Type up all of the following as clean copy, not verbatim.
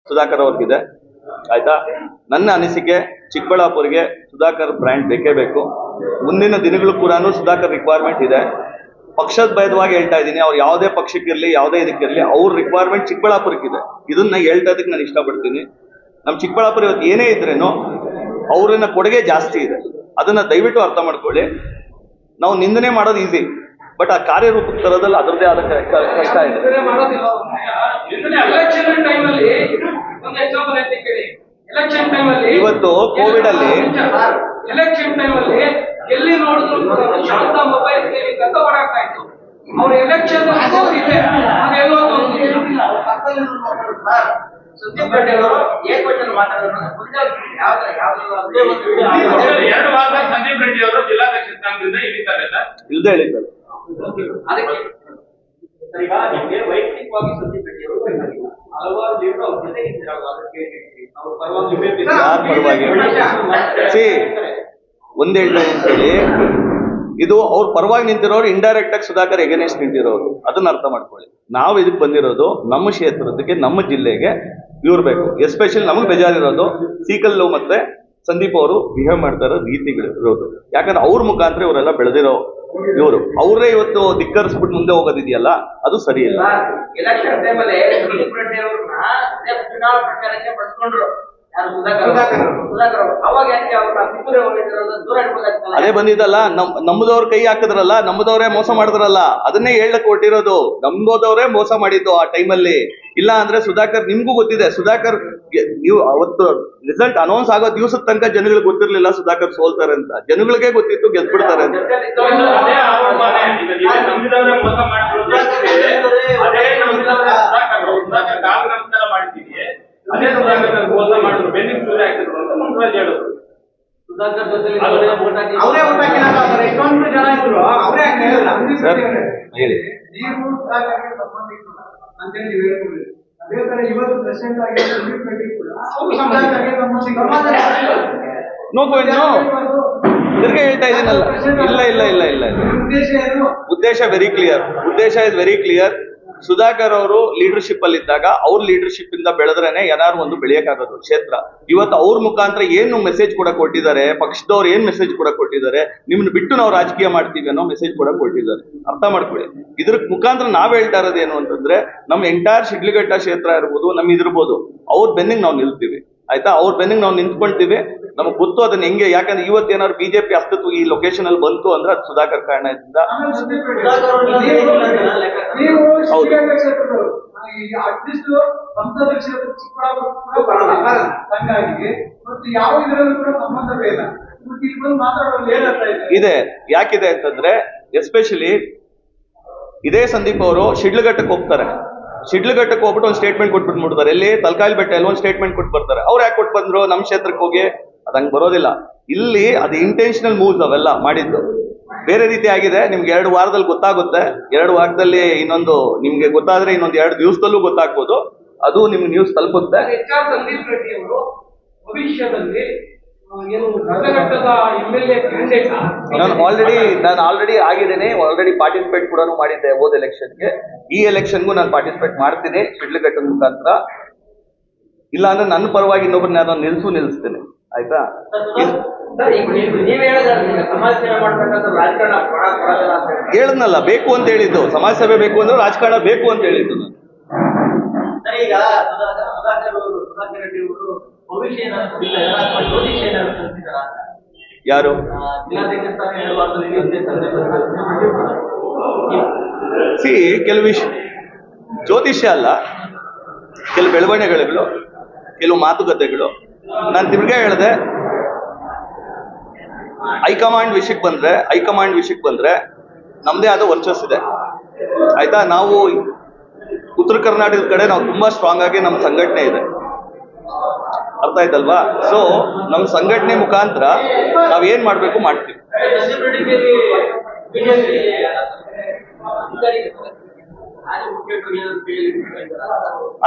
ಸುಧಾಕರ್ ಅವ್ರಿಗಿದೆ. ಆಯ್ತಾ, ನನ್ನ ಅನಿಸಿಕೆ ಚಿಕ್ಕಬಳ್ಳಾಪುರಿಗೆ ಸುಧಾಕರ್ ಬ್ರ್ಯಾಂಡ್ ಬೇಕೇ ಬೇಕು. ಮುಂದಿನ ದಿನಗಳು ಕೂಡ ಸುಧಾಕರ್ ರಿಕ್ವೈರ್ಮೆಂಟ್ ಇದೆ. ಪಕ್ಷದ ಭೇದವಾಗಿ ಹೇಳ್ತಾ ಇದ್ದೀನಿ, ಅವ್ರು ಯಾವುದೇ ಪಕ್ಷಕ್ಕಿರಲಿ ಯಾವುದೇ ಇದಕ್ಕಿರಲಿ ಅವ್ರ ರಿಕ್ವೈರ್ಮೆಂಟ್ ಚಿಕ್ಕಬಳ್ಳಾಪುರಕ್ಕಿದೆ. ಇದನ್ನ ಹೇಳ್ತಾ ಇದಕ್ಕೆ ನಾನು ಇಷ್ಟಪಡ್ತೀನಿ. ನಮ್ಮ ಚಿಕ್ಕಬಳ್ಳಾಪುರ ಇವತ್ತು ಏನೇ ಇದ್ರೇನು ಅವ್ರನ್ನ ಕೊಡುಗೆ ಜಾಸ್ತಿ ಇದೆ, ಅದನ್ನ ದಯವಿಟ್ಟು ಅರ್ಥ ಮಾಡ್ಕೊಳ್ಳಿ. ನಾವು ನಿಂದನೆ ಮಾಡೋದು ಈಸಿ, ಬಟ್ ಆ ಕಾರ್ಯರೂಪಕ್ಕೆ ತರೋದಲ್ಲಿ ಅದರದೇ ಆದ ಕಷ್ಟ ಇದೆ. ಇವತ್ತು ಕೋವಿಡ್ ಅಲ್ಲಿ ಎಲೆಕ್ಷನ್ ಟೈಮ್ ಅಲ್ಲಿ ಎಲ್ಲಿ ನೋಡಿದ್ರು ಶಾಂತ ಮೊಬೈಲ್ ಕಸ ಮಾಡಾಕ್ತಾ ಇತ್ತು. ಅವ್ರ ಎಲೆಕ್ಷನ್ ಸಂದೀಪ್ ರೆಡ್ಡಿ ಅವರು ಏಕವಚನ ಮಾತಾಡೋದು ಎರಡು ವಾರ ಸಂದೀಪ್ ರೆಡ್ಡಿ ಅವರು ಜಿಲ್ಲಾಧ್ಯಕ್ಷ ಸ್ಥಾನದಿಂದ ಇಳಿತಾರೆ ಇಲ್ಲದೆ ಹೇಳಿದ್ದಾರೆ. ಅದಕ್ಕೆ ಈಗ ನಿಮಗೆ ವೈಯಕ್ತಿಕವಾಗಿ ಸಂದೀಪ್ ರೆಡ್ಡಿ ಅವರು ಹಲವಾರು ಲೀಡರ್ ಅವ್ರ ಜೊತೆ ಇದ್ದಾರೆ. ಅವ್ರ ಪರವಾಗಿ ಒಂದ್ ಹೇಳ್ತಾ ಅಂತೇಳಿ ಇದು ಅವ್ರ ಪರವಾಗಿ ನಿಂತಿರೋರು ಇಂಡೈರೆಕ್ಟ್ ಆಗಿ ಸುಧಾಕರ್ ಎಗೇನೆಸ್ಟ್ ನಿಂತಿರೋರು, ಅದನ್ನ ಅರ್ಥ ಮಾಡ್ಕೊಳ್ಳಿ. ನಾವು ಇದಕ್ಕೆ ಬಂದಿರೋದು ನಮ್ಮ ಕ್ಷೇತ್ರದಕ್ಕೆ ನಮ್ಮ ಜಿಲ್ಲೆಗೆ ಇವ್ರು ಬೇಕು. ಎಸ್ಪೆಷಲಿ ನಮಗೆ ಬೇಜಾರಿರೋದು ಸೀಕಲ್ಲು ಮತ್ತೆ ಸಂದೀಪ್ ಅವರು ಬಿಹೇವ್ ಮಾಡ್ತಾ ಇರೋ ರೀತಿಗಳು ಇರೋದು. ಯಾಕಂದ್ರೆ ಅವ್ರ ಮುಖಾಂತರ ಇವರೆಲ್ಲ ಬೆಳೆದಿರೋ ಇವರು ಅವರೇ ಇವತ್ತು ಧಿಕ್ಕರಿಸ್ಬಿಟ್ಟು ಮುಂದೆ ಹೋಗೋದಿದೆಯಲ್ಲ, ಅದು ಸರಿ ಇಲ್ಲ. ಎಲೆಕ್ಷನ್ ಟೈಮಲ್ಲಿ ಸಂದೀಪ್ ರೆಡ್ಡಿ ಅವ್ರನ್ನ ಚುನಾವಣಾ ಪ್ರಚಾರಕ್ಕೆ ಬಳಸ್ಕೊಂಡ್ರು. ಅದೇ ಬಂದಿದ್ದಲ್ಲ, ನಮ್ಮದವ್ರ ಕೈ ಹಾಕಿದ್ರಲ್ಲ, ನಮ್ಮದವ್ರೇ ಮೋಸ ಮಾಡಿದ್ರಲ್ಲ, ಅದನ್ನೇ ಹೇಳಕ್ ಕೊಟ್ಟಿರೋದು. ನಮ್ಮದವ್ರೇ ಮೋಸ ಮಾಡಿದ್ದು ಆ ಟೈಮಲ್ಲಿ. ಇಲ್ಲ ಅಂದ್ರೆ ಸುಧಾಕರ್, ನಿಮ್ಗೂ ಗೊತ್ತಿದೆ ಸುಧಾಕರ್, ನೀವು ಅವತ್ತು ರಿಸಲ್ಟ್ ಅನೌನ್ಸ್ ಆಗೋ ದಿವಸದ ತನಕ ಜನಗಳಿಗೆ ಗೊತ್ತಿರ್ಲಿಲ್ಲ ಸುಧಾಕರ್ ಸೋಲ್ತಾರೆ ಅಂತ. ಜನಗಳಿಗೆ ಗೊತ್ತಿತ್ತು ಗೆದ್ಬಿಡ್ತಾರೆ ಅಂತ. ಅದೇ ಸುಧಾಕರ್ ಮೋಸ ಮಾಡಿದ್ರು, ಬೆನ್ನಿಗೆ ಚೂರಿ ಹಾಕಿದ್ರು ಅಂತ ಮುನ್ರಾಜ್ ಹೇಳಿದ್ರು. ಸುಧಾಕರ್ ಜೊತೆ ಅವರೇ ಊಟ ಎಷ್ಟೊಂದು ಜನ ಇದ್ರು, ಅವರೇ ಹೇಳಿ. ನೀವು ಸುಧಾಕರ್ಗೆ ಸಂಬಂಧಿಕರು ಅಂತೇಳಿ ನೀವು ಹೇಳ್ಬೋದು. ಅದೇ ತರ ಇವತ್ತು ಪ್ರೆಸಿಡೆಂಟ್ ಆಗಿ ತಿರ್ಗಿ ಹೇಳ್ತಾ ಇದ್ದೀನಲ್ಲ. ಇಲ್ಲ ಇಲ್ಲ ಇಲ್ಲ ಇಲ್ಲ ಉದ್ದೇಶ ವೆರಿ ಕ್ಲಿಯರ್. ಉದ್ದೇಶ ಇಸ್ ವೆರಿ ಕ್ಲಿಯರ್. ಸುಧಾಕರ್ ಅವರು ಲೀಡರ್ಶಿಪ್ ಅಲ್ಲಿ ಇದ್ದಾಗ ಅವ್ರ ಲೀಡರ್ಶಿಪ್ ಇಂದ ಬೆಳೆದ್ರೇನೆ ಏನಾದ್ರು ಒಂದು ಬೆಳೆಯಕ್ಕಾಗೋದು ಕ್ಷೇತ್ರ. ಇವತ್ತು ಅವ್ರ ಮುಖಾಂತರ ಏನು ಮೆಸೇಜ್ ಕೂಡ ಕೊಟ್ಟಿದ್ದಾರೆ, ಪಕ್ಷದವ್ರು ಏನ್ ಮೆಸೇಜ್ ಕೂಡ ಕೊಟ್ಟಿದ್ದಾರೆ, ನಿಮ್ನ ಬಿಟ್ಟು ನಾವು ರಾಜಕೀಯ ಮಾಡ್ತೀವಿ ಅನ್ನೋ ಮೆಸೇಜ್ ಕೂಡ ಕೊಟ್ಟಿದ್ದಾರೆ. ಅರ್ಥ ಮಾಡ್ಕೊಳ್ಳಿ. ಇದ್ರ ಮುಖಾಂತರ ನಾವ್ ಹೇಳ್ತಾ ಇರೋದು ಏನು ಅಂತಂದ್ರೆ, ನಮ್ಮ ಎಂಟೈರ್ ಶಿಡ್ಲಘಟ್ಟ ಕ್ಷೇತ್ರ ಇರ್ಬೋದು, ನಮ್ ಇದಿರ್ಬೋದು, ಅವ್ರ ಬೆನ್ನಿಗೆ ನಾವು ನಿಲ್ತೀವಿ. ಆಯ್ತಾ, ಅವ್ರ ಬೆನ್ನಿಗೆ ನಾವು ನಿಂತ್ಕೊಳ್ತೀವಿ. ನಮಗ್ ಗೊತ್ತು ಅದನ್ನ ಹೆಂಗೆ. ಯಾಕಂದ್ರೆ ಇವತ್ತೇನಾದ್ರು ಬಿಜೆಪಿ ಅಸ್ತಿತ್ವ ಈ ಲೊಕೇಶನ್ ಅಲ್ಲಿ ಬಂತು ಅಂದ್ರೆ ಅದು ಸುಧಾಕರ್ ಕಾರಣದಿಂದ. ಹೌದು, ಇದೆ. ಯಾಕಿದೆ ಅಂತಂದ್ರೆ ಎಸ್ಪೆಷಲಿ ಇದೇ ಸಂದೀಪ್ ಅವರು ಶಿಡ್ಲಘಟ್ಟಕ್ಕೆ ಹೋಗ್ತಾರೆ. ಶಿಡ್ಲಘಟ್ಟಕ್ಕೆ ಹೋಗ್ಬಿಟ್ಟು ಒಂದು ಸ್ಟೇಟ್ಮೆಂಟ್ ಕೊಟ್ಬಿಟ್ಟು ಮುಟ್ತಾರೆ. ಎಲ್ಲಿ ತಲಕಾಲ್ ಬೆಟ್ಟ ಅಲ್ಲಿ ಒಂದು ಸ್ಟೇಟ್ಮೆಂಟ್ ಕೊಟ್ಟು ಬರ್ತಾರೆ. ಅವ್ರು ಯಾಕೆ ಕೊಟ್ಟು ಬಂದ್ರು? ನಮ್ಮ ಕ್ಷೇತ್ರಕ್ಕೆ ಹೋಗಿ ಅದಂಗೆ ಬರೋದಿಲ್ಲ. ಇಲ್ಲಿ ಅದು ಇಂಟೆನ್ಷನಲ್ ಮೂವ್ಸ್ ಅವೆಲ್ಲ ಮಾಡಿದ್ದು ಬೇರೆ ರೀತಿ ಆಗಿದೆ. ನಿಮ್ಗೆ 2 ವಾರದಲ್ಲಿ ಗೊತ್ತಾಗುತ್ತೆ. 2 ವಾರದಲ್ಲಿ ಇನ್ನೊಂದು ನಿಮ್ಗೆ ಗೊತ್ತಾದ್ರೆ ಇನ್ನೊಂದು 2 ದಿವಸದಲ್ಲೂ ಗೊತ್ತಾಗ್ಬೋದು. ಅದು ನಿಮ್ಗೆ ನ್ಯೂಸ್ ತಲುಪುತ್ತೆ. ಸಂದೀಪ್ ರೆಡ್ಡಿ ಅವರು ಭವಿಷ್ಯದಲ್ಲಿ ನಾನು ಆಲ್ರೆಡಿ ಆಗಿದ್ದೇನೆ. ಆಲ್ರೆಡಿ ಪಾರ್ಟಿಸಿಪೇಟ್ ಕೂಡ ಮಾಡಿದ್ದೆ ಹೋದ ಎಲೆಕ್ಷನ್ಗೆ. ಈ ಎಲೆಕ್ಷನ್ಗೂ ನಾನು ಪಾರ್ಟಿಸಿಪೇಟ್ ಮಾಡ್ತೀನಿ ಶಿಡ್ಲಘಟ್ಟದ ಮುಖಾಂತರ. ಇಲ್ಲ ಅಂದ್ರೆ ನನ್ನ ಪರವಾಗಿ ಇನ್ನೊಬ್ಬರನ್ನ ಯಾರು ನಿಲ್ಲಿಸ್ತೇನೆ. ಆಯ್ತಾ? ಹೇಳದ್ನಲ್ಲ, ಬೇಕು ಅಂತ ಹೇಳಿದ್ದು. ಸಮಾಜ ಸೇವೆ ಬೇಕು ಅಂದ್ರೆ ರಾಜಕಾರಣ ಬೇಕು ಅಂತ ಹೇಳಿದ್ದು ನಾನು. ಯಾರು ಕೆಲವು ವಿಷಯ ಜ್ಯೋತಿಷ್ಯ ಅಲ್ಲ, ಕೆಲವು ಬೆಳವಣಿಗೆಗಳು, ಕೆಲವು ಮಾತುಕತೆಗಳು. ನಾನು ತಿರ್ಗಾ ಹೇಳಿದೆ, ಹೈಕಮಾಂಡ್ ವಿಷಯಕ್ಕೆ ಬಂದ್ರೆ ನಮ್ದೇ ಆದ ವರ್ಚಸ್ಸಿದೆ. ಆಯ್ತಾ? ನಾವು ಉತ್ತರ ಕರ್ನಾಟಕದ ಕಡೆ ನಾವು ತುಂಬಾ ಸ್ಟ್ರಾಂಗ್ ಆಗಿ ನಮ್ಮ ಸಂಘಟನೆ ಇದೆ. ಅರ್ಥ ಆಯ್ತಲ್ವಾ? ಸೊ ನಮ್ಮ ಸಂಘಟನೆ ಮುಖಾಂತರ ನಾವ್ ಏನ್ ಮಾಡ್ಬೇಕು ಮಾಡ್ತೀವಿ.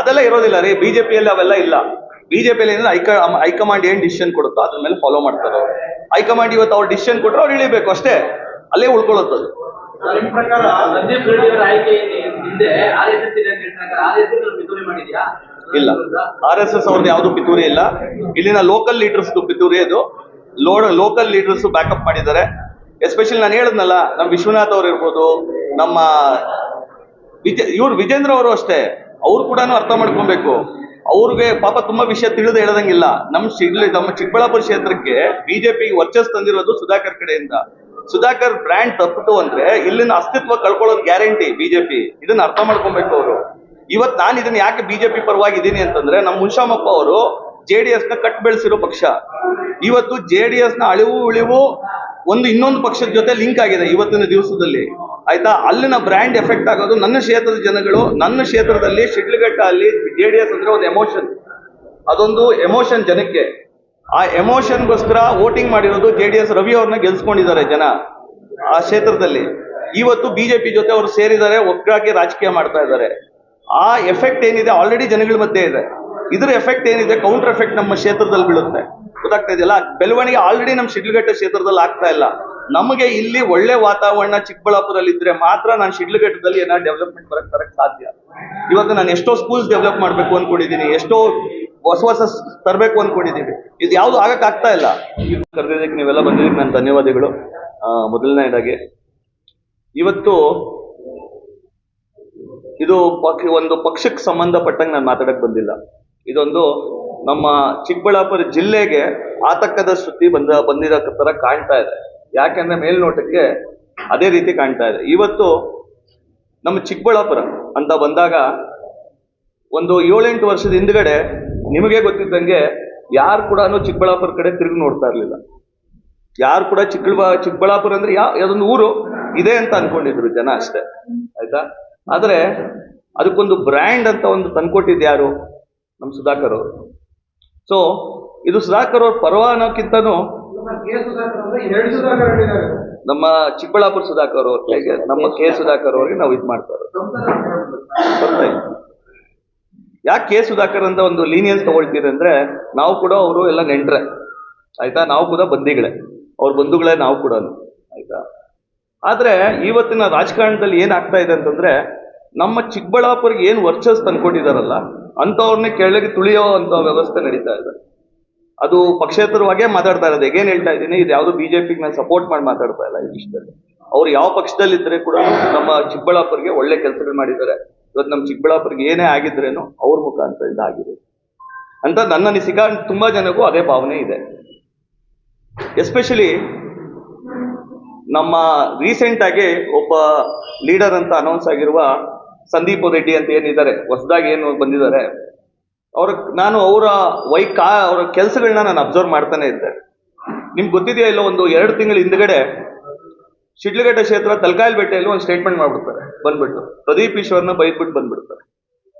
ಅದೆಲ್ಲ ಇರೋದಿಲ್ಲ ರೀ ಬಿಜೆಪಿಯಲ್ಲಿ, ಅವೆಲ್ಲ ಇಲ್ಲ. ಬಿಜೆಪಿಯಲ್ಲಿ ಏನಿಲ್ಲ, ಹೈಕಮಾಂಡ್ ಏನ್ ಡಿಸಿಷನ್ ಕೊಡುತ್ತೋ ಅದ್ರ ಮೇಲೆ ಫಾಲೋ ಮಾಡ್ತಾರೆ ಅವರು. ಹೈಕಮಾಂಡ್ ಇವತ್ತು ಅವ್ರು ಡಿಸಿಷನ್ ಕೊಟ್ಟರೆ ಅವ್ರು ಇಳಿಬೇಕು ಅಷ್ಟೇ, ಅಲ್ಲೇ ಉಳ್ಕೊಳ್ಳುತ್ತದೆ. ನಿಮ್ಮ ಪ್ರಕಾರ ಸಂದೀಪ್ ರೆಡ್ಡಿ ಅವರ ಆಯ್ಕೆ ಹಿಂದೆ RSS ಇದೆ ಅಂತ ಹೇಳ್ತಾರೆ, RSS ಮಿತೋಲಿ ಮಾಡಿದ್ಯಾ? ಇಲ್ಲ, RSS ಅವ್ರದ್ದು ಯಾವ್ದು ಪಿತೂರಿ ಇಲ್ಲ. ಇಲ್ಲಿನ ಲೋಕಲ್ ಲೀಡರ್ಸ್ ಪಿತೂರಿ ಅದು. ಲೋಕಲ್ ಲೀಡರ್ಸ್ ಬ್ಯಾಕಪ್ ಮಾಡಿದ್ದಾರೆ. ಎಸ್ಪೆಷಲಿ ನಾನು ಹೇಳಿದ್ನಲ್ಲ, ನಮ್ಮ ವಿಶ್ವನಾಥ್ ಅವ್ರು ಇರ್ಬೋದು, ನಮ್ಮ ವಿಜೇಂದ್ರ ಅವರು ಅಷ್ಟೇ, ಅವ್ರು ಕೂಡ ಅರ್ಥ ಮಾಡ್ಕೊಬೇಕು. ಅವ್ರಿಗೆ ಪಾಪ ತುಂಬಾ ವಿಷಯ ತಿಳಿದು ಹೇಳದಂಗಿಲ್ಲ. ನಮ್ಮ ಚಿಕ್ಕಬಳ್ಳಾಪುರ ಕ್ಷೇತ್ರಕ್ಕೆ ಬಿಜೆಪಿ ವರ್ಚಸ್ ತಂದಿರೋದು ಸುಧಾಕರ್ ಕಡೆಯಿಂದ. ಸುಧಾಕರ್ ಬ್ರ್ಯಾಂಡ್ ತಪ್ಪಿತು ಅಂದ್ರೆ ಇಲ್ಲಿನ ಅಸ್ತಿತ್ವ ಕಳ್ಕೊಳ್ಳೋದು ಗ್ಯಾರಂಟಿ ಬಿಜೆಪಿ. ಇದನ್ನ ಅರ್ಥ ಮಾಡ್ಕೊಬೇಕು ಅವರು. ಇವತ್ತು ನಾನು ಇದನ್ನ ಯಾಕೆ ಬಿಜೆಪಿ ಪರವಾಗಿದ್ದೀನಿ ಅಂತಂದ್ರೆ, ನಮ್ಮ ಮುನ್ಷಾಮಪ್ಪ ಅವರು JDS ನ ಕಟ್ ಬೆಳೆಸಿರೋ ಪಕ್ಷ. ಇವತ್ತು JDS ನ ಅಳಿವು ಉಳಿವು ಇನ್ನೊಂದು ಪಕ್ಷದ ಜೊತೆ ಲಿಂಕ್ ಆಗಿದೆ ಇವತ್ತಿನ ದಿವಸದಲ್ಲಿ, ಆಯ್ತಾ. ಅಲ್ಲಿನ ಬ್ರ್ಯಾಂಡ್ ಎಫೆಕ್ಟ್ ಆಗೋದು ನನ್ನ ಕ್ಷೇತ್ರದ ಜನಗಳು. ನನ್ನ ಕ್ಷೇತ್ರದಲ್ಲಿ ಶಿಡ್ಲಘಟ್ಟ ಅಲ್ಲಿ JDS ಅಂದ್ರೆ ಒಂದು ಎಮೋಷನ್, ಅದೊಂದು ಎಮೋಷನ್ ಜನಕ್ಕೆ. ಆ ಎಮೋಷನ್ಗೋಸ್ಕರ ವೋಟಿಂಗ್ ಮಾಡಿರೋದು JDS. ರವಿ ಅವ್ರನ್ನ ಗೆಲ್ಸ್ಕೊಂಡಿದ್ದಾರೆ ಜನ ಆ ಕ್ಷೇತ್ರದಲ್ಲಿ. ಇವತ್ತು ಬಿಜೆಪಿ ಜೊತೆ ಅವರು ಸೇರಿದ್ದಾರೆ, ಒಗ್ಗರಾಗಿ ರಾಜಕೀಯ ಮಾಡ್ತಾ ಇದ್ದಾರೆ. ಆ ಎಫೆಕ್ಟ್ ಏನಿದೆ ಆಲ್ರೆಡಿ ಜನಗಳ ಮಧ್ಯೆ ಇದೆ. ಇದ್ರ ಎಫೆಕ್ಟ್ ಏನಿದೆ, ಕೌಂಟರ್ ಎಫೆಕ್ಟ್ ನಮ್ಮ ಕ್ಷೇತ್ರದಲ್ಲಿ ಬೀಳುತ್ತೆ. ಗೊತ್ತಾಗ್ತಾ ಇದೆಯಲ್ಲ, ಬೆಳವಣಿಗೆ ಆಲ್ರೆಡಿ ನಮ್ಮ ಶಿಡ್ಲಘಟ್ಟ ಕ್ಷೇತ್ರದಲ್ಲಿ ಆಗ್ತಾ ಇಲ್ಲ. ನಮಗೆ ಇಲ್ಲಿ ಒಳ್ಳೆ ವಾತಾವರಣ ಚಿಕ್ಕಬಳ್ಳಾಪುರಲ್ಲಿ ಇದ್ರೆ ಮಾತ್ರ ನಾನು ಶಿಡ್ಲಘಟ್ಟದಲ್ಲಿ ಏನಾದ್ರು ಡೆವಲಪ್ಮೆಂಟ್ ಬರಕ್ ಸಾಧ್ಯ. ಇವತ್ತು ನಾನು ಎಷ್ಟೋ ಸ್ಕೂಲ್ಸ್ ಡೆವಲಪ್ ಮಾಡ್ಬೇಕು ಅನ್ಕೊಂಡಿದ್ದೀನಿ, ಎಷ್ಟೋ ಹೊಸ ತರಬೇಕು ಅನ್ಕೊಂಡಿದ್ದೀವಿ. ಇದು ಯಾವ್ದು ಆಗ್ತಾ ಇಲ್ಲ. ಕರೆದಿದ್ದಕ್ಕೆ ನೀವೆಲ್ಲ ಬಂದಿದ್ದಕ್ಕೆ ನನ್ನ ಧನ್ಯವಾದಗಳು. ಮೊದಲನೇದಾಗಿ ಇವತ್ತು ಇದು ಒಂದು ಪಕ್ಷಕ್ಕೆ ಸಂಬಂಧಪಟ್ಟಂಗೆ ನಾನು ಮಾತಾಡಕ್ ಬಂದಿಲ್ಲ. ಇದೊಂದು ನಮ್ಮ ಚಿಕ್ಕಬಳ್ಳಾಪುರ ಜಿಲ್ಲೆಗೆ ಆತಂಕದ ಸುದ್ದಿ ಬಂದಿರೋ ತರ ಕಾಣ್ತಾ ಇದೆ. ಯಾಕೆಂದ್ರೆ ಮೇಲ್ನೋಟಕ್ಕೆ ಅದೇ ರೀತಿ ಕಾಣ್ತಾ ಇದೆ. ಇವತ್ತು ನಮ್ಮ ಚಿಕ್ಕಬಳ್ಳಾಪುರ ಅಂತ ಬಂದಾಗ ಒಂದು 7-8 ವರ್ಷದ ಹಿಂದ್ಗಡೆ ನಿಮಗೆ ಗೊತ್ತಿದ್ದಂಗೆ ಯಾರು ಕೂಡ ಚಿಕ್ಕಬಳ್ಳಾಪುರ ಕಡೆ ತಿರುಗಿ ನೋಡ್ತಾ ಇರ್ಲಿಲ್ಲ. ಯಾರು ಕೂಡ ಚಿಕ್ಕಬಳ್ಳಾಪುರ ಅಂದ್ರೆ ಯಾವ್ದೊಂದು ಊರು ಇದೆ ಅಂತ ಅನ್ಕೊಂಡಿದ್ರು ಜನ ಅಷ್ಟೇ, ಆಯ್ತಾ. ಆದ್ರೆ ಅದಕ್ಕೊಂದು ಬ್ರ್ಯಾಂಡ್ ಅಂತ ಒಂದು ತಂದ್ಕೊಟ್ಟಿದ್ದು ಯಾರು? ನಮ್ಮ ಸುಧಾಕರ್ ಅವರು. ಸೊ ಇದು ಸುಧಾಕರ್ ಅವ್ರ ಪರ್ವ ಅನ್ನೋಕ್ಕಿಂತನೂ ನಮ್ಮ ಚಿಕ್ಕಬಳ್ಳಾಪುರ ಸುಧಾಕರ್ ಅವ್ರಿಗೆ, ನಮ್ಮ ಸುಧಾಕರ್ ಅವ್ರಿಗೆ ನಾವು ಇದು ಮಾಡ್ತಾ ಇರೋದು. ಯಾಕೆ ಸುಧಾಕರ್ ಅಂತ ಒಂದು ಲೀನಿಯನ್ಸ್ ತಗೊಳ್ತೀರಿ ಅಂದ್ರೆ, ನಾವು ಕೂಡ ಅವರು ಎಲ್ಲ ನೆಂಟ್ರೆ, ಆಯ್ತಾ. ನಾವು ಕೂಡ ಬಂದಿಗಳೇ, ಅವ್ರ ಬಂಧುಗಳೇ ನಾವು ಕೂಡ, ಆಯ್ತಾ. ಆದ್ರೆ ಇವತ್ತಿನ ರಾಜಕಾರಣದಲ್ಲಿ ಏನಾಗ್ತಾ ಇದೆ ಅಂತಂದ್ರೆ, ನಮ್ಮ ಚಿಕ್ಕಬಳ್ಳಾಪುರಿಗೆ ಏನು ವರ್ಚಸ್ ತಂದ್ಕೊಂಡಿದಾರಲ್ಲ ಅಂತವ್ರನ್ನೇ ಕೆಳಗೆ ತುಳಿಯೋ ಅಂತ ವ್ಯವಸ್ಥೆ ನಡೀತಾ ಇದೆ. ಅದು ಪಕ್ಷೇತರವಾಗೇ ಮಾತಾಡ್ತಾ ಇರೋದು. ಹೇಗೇನ್ ಹೇಳ್ತಾ ಇದ್ದೀನಿ, ಇದು ಯಾವುದು ಬಿಜೆಪಿಗೆ ನಾನು ಸಪೋರ್ಟ್ ಮಾಡಿ ಮಾತಾಡ್ತಾ ಇಲ್ಲ ಈ ವಿಷಯದಲ್ಲಿ. ಅವ್ರು ಯಾವ ಪಕ್ಷದಲ್ಲಿ ಇದ್ರೆ ಕೂಡ ನಮ್ಮ ಚಿಕ್ಕಬಳ್ಳಾಪುರಿಗೆ ಒಳ್ಳೆ ಕೆಲಸಗಳು ಮಾಡಿದ್ದಾರೆ. ಇವತ್ತು ನಮ್ಮ ಚಿಕ್ಕಬಳ್ಳಾಪುರಿಗೆ ಏನೇ ಆಗಿದ್ರೇನು ಅವ್ರ ಮುಖಾಂತರದಿಂದ ಆಗಿದೆ ಅಂತ ನನ್ನ ಅನಿಸಿಕೆ. ತುಂಬಾ ಜನಕ್ಕೂ ಅದೇ ಭಾವನೆ ಇದೆ. ಎಸ್ಪೆಷಲಿ ನಮ್ಮ ರೀಸೆಂಟ್ ಆಗಿ ಒಬ್ಬ ಲೀಡರ್ ಅಂತ ಅನೌನ್ಸ್ ಆಗಿರುವ ಸಂದೀಪ್ ರೆಡ್ಡಿ ಅಂತ ಏನಿದ್ದಾರೆ, ಹೊಸದಾಗಿ ಏನು ಬಂದಿದ್ದಾರೆ, ನಾನು ಅವರ ಕೆಲಸಗಳನ್ನ ನಾನು ಅಬ್ಸರ್ವ್ ಮಾಡ್ತಾನೆ ಇದ್ದೆ. ನಿಮ್ಗೆ ಗೊತ್ತಿದೆಯಾ ಇಲ್ಲ, ಒಂದು 2 ತಿಂಗಳ ಹಿಂದ್ಗಡೆ ಶಿಡ್ಲಘಟ್ಟ ಕ್ಷೇತ್ರ ತಲಕಾಯಲಬೆಟ್ಟೆಯಲ್ಲಿ ಒಂದು ಸ್ಟೇಟ್ಮೆಂಟ್ ಮಾಡ್ಬಿಡ್ತಾರೆ. ಬಂದ್ಬಿಟ್ಟು ಪ್ರದೀಪ್ ಈಶ್ವರ್ನ ಬೈದ್ಬಿಟ್ಟು ಬಂದ್ಬಿಡ್ತಾರೆ.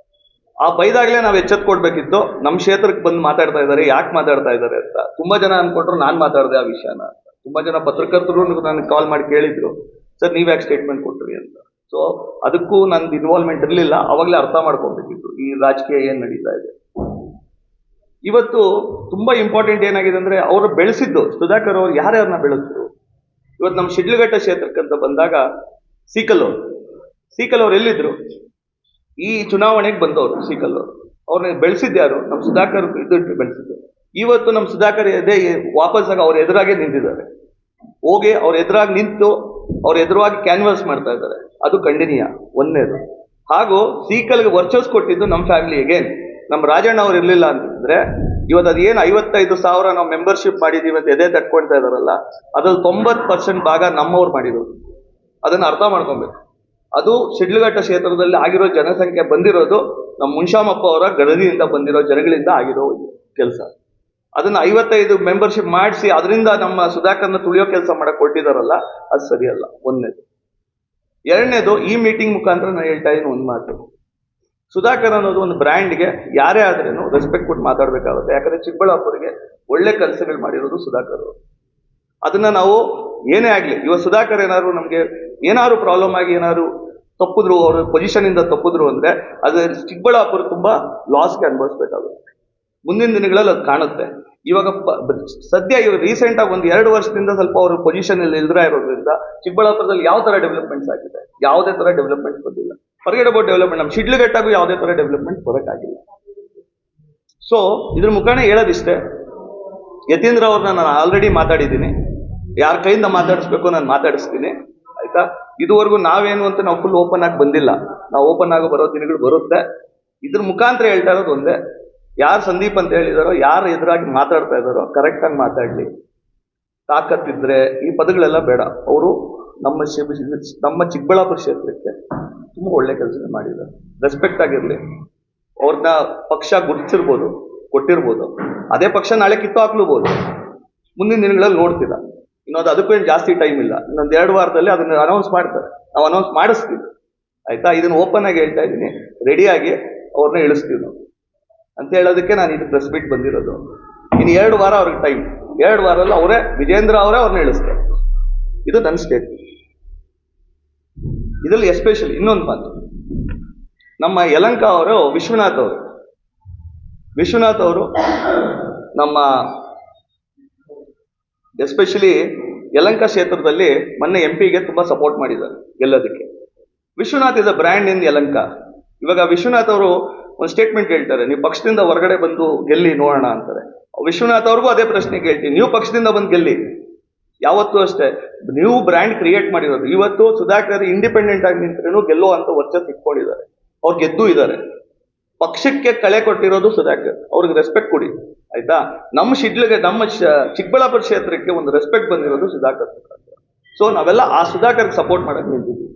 ಆ ಬೈದಾಗ್ಲೇ ನಾವು ಎಚ್ಚೆತ್ಕೊಡ್ಬೇಕಿತ್ತು. ನಮ್ಮ ಕ್ಷೇತ್ರಕ್ಕೆ ಬಂದು ಮಾತಾಡ್ತಾ ಇದ್ದಾರೆ, ಯಾಕೆ ಮಾತಾಡ್ತಾ ಇದ್ದಾರೆ ಅಂತ. ತುಂಬಾ ಜನ ಅನ್ಕೊಂಡ್ರು ನಾನು ಮಾತಾಡಿದೆ ಆ ವಿಷಯನ ಅಂತ. ತುಂಬಾ ಜನ ಪತ್ರಕರ್ತರು ನನಗೆ ಕಾಲ್ ಮಾಡಿ ಕೇಳಿದ್ರು, ಸರ್ ನೀವ್ ಯಾಕೆ ಸ್ಟೇಟ್ಮೆಂಟ್ ಕೊಟ್ರಿ ಅಂತ. ಸೊ ಅದಕ್ಕೂ ನಂದು ಇನ್ವಾಲ್ವ್ಮೆಂಟ್ ಇರಲಿಲ್ಲ. ಅವಾಗಲೇ ಅರ್ಥ ಮಾಡ್ಕೊಬೇಕಿತ್ತು ಈ ರಾಜಕೀಯ ಏನ್ ನಡೀತಾ ಇದೆ. ಇವತ್ತು ತುಂಬಾ ಇಂಪಾರ್ಟೆಂಟ್ ಏನಾಗಿದೆ ಅಂದ್ರೆ, ಅವರು ಬೆಳೆಸಿದ್ದು ಸುಧಾಕರ್ ಅವರು ಯಾರ್ಯಾರನ್ನ ಬೆಳೆಸಿದ್ರು. ಇವತ್ತು ನಮ್ಮ ಶಿಡ್ಲಘಟ್ಟ ಕ್ಷೇತ್ರಕ್ಕಂತ ಬಂದಾಗ ಸೀಕಲ್ ಅವ್ರು ಎಲ್ಲಿದ್ರು? ಈ ಚುನಾವಣೆಗೆ ಬಂದವರು ಸೀಕಲ್ ಅವರು. ಅವ್ರನ್ನ ಬೆಳೆಸಿದ್ದು ಯಾರು? ನಮ್ಮ ಸುಧಾಕರ್ ಇದ್ದು ಬೆಳೆಸಿದ್ದು. ಇವತ್ತು ನಮ್ಮ ಸುಧಾಕರ್ ವಾಪಸ್ ಆಗ ಅವ್ರ ಎದುರಾಗೆ ನಿಂತಿದ್ದಾರೆ. ಹೋಗಿ ಅವ್ರ ಎದುರಾಗಿ ನಿಂತು ಅವ್ರ ಎದುರಾಗಿ ಕ್ಯಾನ್ವಾಸ್ ಮಾಡ್ತಾ ಇದ್ದಾರೆ. ಅದು ಖಂಡನೀಯ, ಒಂದನೇದು. ಹಾಗೂ ಸೀಕಲ್ಗೆ ವರ್ಚಸ್ ಕೊಟ್ಟಿದ್ದು ನಮ್ಮ ಫ್ಯಾಮಿಲಿ. ಅಗೇನ್ ನಮ್ಮ ರಾಜಣ್ಣ ಅವ್ರು ಇರ್ಲಿಲ್ಲ ಅಂತಂದ್ರೆ ಇವತ್ತು ಅದೇನು 55,000 ನಾವು ಮೆಂಬರ್ಶಿಪ್ ಮಾಡಿದೀವಿ ಅಂತ ಎದೆ ತಟ್ಕೊಳ್ತಾ ಇದಾರಲ್ಲ, ಅದ್ರಲ್ಲಿ 90% ಭಾಗ ನಮ್ಮವ್ರು ಮಾಡಿರೋದು. ಅದನ್ನ ಅರ್ಥ ಮಾಡ್ಕೊಬೇಕು. ಅದು ಶಿಡ್ಲಘಟ್ಟ ಕ್ಷೇತ್ರದಲ್ಲಿ ಆಗಿರೋ ಜನಸಂಖ್ಯೆ ಬಂದಿರೋದು ನಮ್ಮ ಮುನ್ಷಾಮಪ್ಪ ಅವರ ಗಡದಿಯಿಂದ ಬಂದಿರೋ ಜನಗಳಿಂದ ಆಗಿರೋ ಕೆಲಸ. ಅದನ್ನ 55 ಮೆಂಬರ್ಶಿಪ್ ಮಾಡಿಸಿ ಅದರಿಂದ ನಮ್ಮ ಸುಧಾಕರ್ನ ತುಳಿಯೋ ಕೆಲಸ ಮಾಡಕ್ ಕೊಟ್ಟಿದಾರಲ್ಲ, ಅದು ಸರಿಯಲ್ಲ. ಒಂದನೇದು. ಎರಡನೇದು, ಈ ಮೀಟಿಂಗ್ ಮುಖಾಂತರ ನಾನು ಹೇಳ್ತಾ ಇದ್ದೀನಿ ಒಂದು ಮಾತು. ಸುಧಾಕರ್ ಅನ್ನೋದು ಒಂದು ಬ್ರ್ಯಾಂಡ್ಗೆ ಯಾರೇ ಆದ್ರೇನು ರೆಸ್ಪೆಕ್ಟ್ ಕೊಟ್ಟು ಮಾತಾಡ್ಬೇಕಾಗುತ್ತೆ. ಯಾಕಂದ್ರೆ ಚಿಕ್ಕಬಳ್ಳಾಪುರಿಗೆ ಒಳ್ಳೆ ಕೆಲಸಗಳು ಮಾಡಿರೋದು ಸುಧಾಕರ್ ಅವರು. ಅದನ್ನ ನಾವು ಏನೇ ಆಗ್ಲಿ, ಇವಾಗ ಸುಧಾಕರ್ ಏನಾದ್ರು ನಮ್ಗೆ ಏನಾದ್ರು ಪ್ರಾಬ್ಲಮ್ ಆಗಿ ಏನಾದ್ರು ತಪ್ಪಿದ್ರು, ಅವ್ರ ಪೊಸಿಷನ್ ಇಂದ ತಪ್ಪಿದ್ರು ಅಂದ್ರೆ ಅದು ಚಿಕ್ಕಬಳ್ಳಾಪುರ ತುಂಬಾ ಲಾಸ್ಗೆ ಅನುಭವಿಸ್ಬೇಕಾಗುತ್ತೆ. ಮುಂದಿನ ದಿನಗಳಲ್ಲಿ ಅದು ಕಾಣುತ್ತೆ. ಇವಾಗ ಸದ್ಯ ಇವಾಗ ರೀಸೆಂಟ್ ಆಗಿ 1-2 ವರ್ಷದಿಂದ ಸ್ವಲ್ಪ ಅವ್ರ ಪೊಸಿಷನ್ ಅಲ್ಲಿ ಇಲ್ದ್ರ ಇರೋದ್ರಿಂದ ಚಿಕ್ಕಬಳ್ಳಾಪುರದಲ್ಲಿ ಯಾವ ತರ ಡೆವಲಪ್ಮೆಂಟ್ಸ್ ಆಗಿದೆ, ಯಾವುದೇ ತರ ಡೆವಲಪ್ಮೆಂಟ್ ಬಂದಿಲ್ಲ. ಫರ್ಗೆಟ್ ಅಬೌಟ್ ಡೆವಲಪ್ಮೆಂಟ್, ನಮ್ಮ ಶಿಡ್ಲಘಟ್ಟಗೂ ಯಾವುದೇ ತರ ಡೆವಲಪ್ಮೆಂಟ್ ಬರೋಕ್ಕಾಗಿಲ್ಲ. ಸೊ ಇದ್ರ ಮುಖಾನೇ ಹೇಳೋದಿಷ್ಟೇ, ಯತೀಂದ್ರ ಅವ್ರನ್ನ ನಾನು ಆಲ್ರೆಡಿ ಮಾತಾಡಿದ್ದೀನಿ, ಯಾರ ಕೈಯಿಂದ ಮಾತಾಡಿಸ್ಬೇಕು ನಾನು ಮಾತಾಡಿಸ್ತೀನಿ, ಆಯ್ತಾ. ಇದುವರೆಗೂ ನಾವೇನು ಅಂತ ನಾವು ಫುಲ್ ಓಪನ್ ಆಗಿ ಬಂದಿಲ್ಲ, ನಾವು ಓಪನ್ ಆಗಿ ಬರೋ ದಿನಗಳು ಬರುತ್ತೆ. ಇದ್ರ ಮುಖಾಂತರ ಹೇಳ್ತಾ ಇರೋದು ಒಂದೇ, ಯಾರು ಸಂದೀಪ್ ಅಂತ ಹೇಳಿದಾರೋ, ಯಾರು ಎದುರಾಗಿ ಮಾತಾಡ್ತಾ ಇದ್ದಾರೋ ಕರೆಕ್ಟಾಗಿ ಮಾತಾಡಲಿ. ತಾಕತ್ತಿದ್ರೆ ಈ ಪದಗಳೆಲ್ಲ ಬೇಡ. ಅವರು ನಮ್ಮ ಚಿಕ್ಕಬಳ್ಳಾಪುರ ಕ್ಷೇತ್ರಕ್ಕೆ ತುಂಬ ಒಳ್ಳೆ ಕೆಲಸ ಮಾಡಿದ್ದಾರೆ. ರೆಸ್ಪೆಕ್ಟ್ ಆಗಿರಲಿ. ಅವ್ರನ್ನ ಪಕ್ಷ ಗುರುತಿಸಿರ್ಬೋದು, ಕೊಟ್ಟಿರ್ಬೋದು, ಅದೇ ಪಕ್ಷ ನಾಳೆ ಕಿತ್ತು ಹಾಕ್ಲೂಬೋದು. ಮುಂದಿನ ದಿನಗಳಲ್ಲಿ ನೋಡ್ತಿಲ್ಲ. ಇನ್ನೊಂದು ಅದಕ್ಕೂ ಏನು ಜಾಸ್ತಿ ಟೈಮ್ ಇಲ್ಲ, ಇನ್ನೊಂದು 2 ವಾರದಲ್ಲಿ ಅದನ್ನ ಅನೌನ್ಸ್ ಮಾಡ್ತಾರೆ, ನಾವು ಅನೌನ್ಸ್ ಮಾಡಿಸ್ತೀವಿ, ಆಯ್ತಾ. ಇದನ್ನ ಓಪನ್ ಆಗಿ ಹೇಳ್ತಾ ಇದ್ದೀನಿ, ರೆಡಿಯಾಗಿ ಅವ್ರನ್ನ ಇಳಿಸ್ತೀವಿ ನಾವು ಅಂತ ಹೇಳೋದಕ್ಕೆ ನಾನು ಇದು ಪ್ರೆಸ್ ಮೀಟ್ ಬಂದಿರೋದು. ಇನ್ನು 2 ವಾರ ಅವ್ರಿಗೆ ಟೈಮ್, 2 ವಾರದಲ್ಲಿ ಅವರೇ ವಿಜೇಂದ್ರ ಅವರೇ ಅವ್ರನ್ನ ಇಳಿಸ್ತಾರೆ. ಇದು ನನ್ನ ಸ್ಟೇಟ್ಮೆಂಟ್. ಇದರಲ್ಲಿ ಎಸ್ಪೆಷಲಿ ಇನ್ನೊಂದು ಮಾತು, ನಮ್ಮ ಯಲಂಕ ಅವರು ವಿಶ್ವನಾಥ್ ಅವರು ನಮ್ಮ ಎಸ್ಪೆಷಲಿ ಯಲಂಕ ಕ್ಷೇತ್ರದಲ್ಲಿ ಮೊನ್ನೆ MP ಗೆ ತುಂಬ ಸಪೋರ್ಟ್ ಮಾಡಿದ್ದಾರೆ ಗೆಲ್ಲೋದಕ್ಕೆ. Vishwanath is a brand in Yelahanka. ಇವಾಗ ವಿಶ್ವನಾಥ್ ಅವರು ಒಂದು ಸ್ಟೇಟ್ಮೆಂಟ್ ಹೇಳ್ತಾರೆ, ನೀವು ಪಕ್ಷದಿಂದ ಹೊರಗಡೆ ಬಂದು ಗೆಲ್ಲಿ ನೋಡೋಣ ಅಂತಾರೆ. ವಿಶ್ವನಾಥ್ ಅವ್ರಿಗೂ ಅದೇ ಪ್ರಶ್ನೆ ಕೇಳ್ತೀನಿ, ನೀವು ಪಕ್ಷದಿಂದ ಬಂದು ಗೆಲ್ಲಿ. ಯಾವತ್ತೂ ಅಷ್ಟೇ, ನೀವು ಬ್ರ್ಯಾಂಡ್ ಕ್ರಿಯೇಟ್ ಮಾಡಿರೋದು. ಇವತ್ತು ಸುಧಾಕರ್ ಇಂಡಿಪೆಂಡೆಂಟ್ ಆಗಿ ನಿಂತ್ರೂ ಗೆಲ್ಲೋ ಅಂತ ವರ್ಚಸ್ ಇಟ್ಕೊಂಡಿದ್ದಾರೆ, ಅವ್ರು ಗೆದ್ದು ಇದ್ದಾರೆ. ಪಕ್ಷಕ್ಕೆ ಕಳೆ ಕೊಟ್ಟಿರೋದು ಸುಧಾಕರ್, ಅವ್ರಿಗೆ ರೆಸ್ಪೆಕ್ಟ್ ಕೊಡಿ, ಆಯ್ತಾ. ನಮ್ಮ ಚಿಕ್ಕಬಳ್ಳಾಪುರ ಕ್ಷೇತ್ರಕ್ಕೆ ಒಂದು ರೆಸ್ಪೆಕ್ಟ್ ಬಂದಿರೋದು ಸುಧಾಕರ್. ಸೊ ನಾವೆಲ್ಲ ಆ ಸುಧಾಕರ್ಗೆ ಸಪೋರ್ಟ್ ಮಾಡಕ್ಕೆ ನಿಂತಿದ್ವಿ.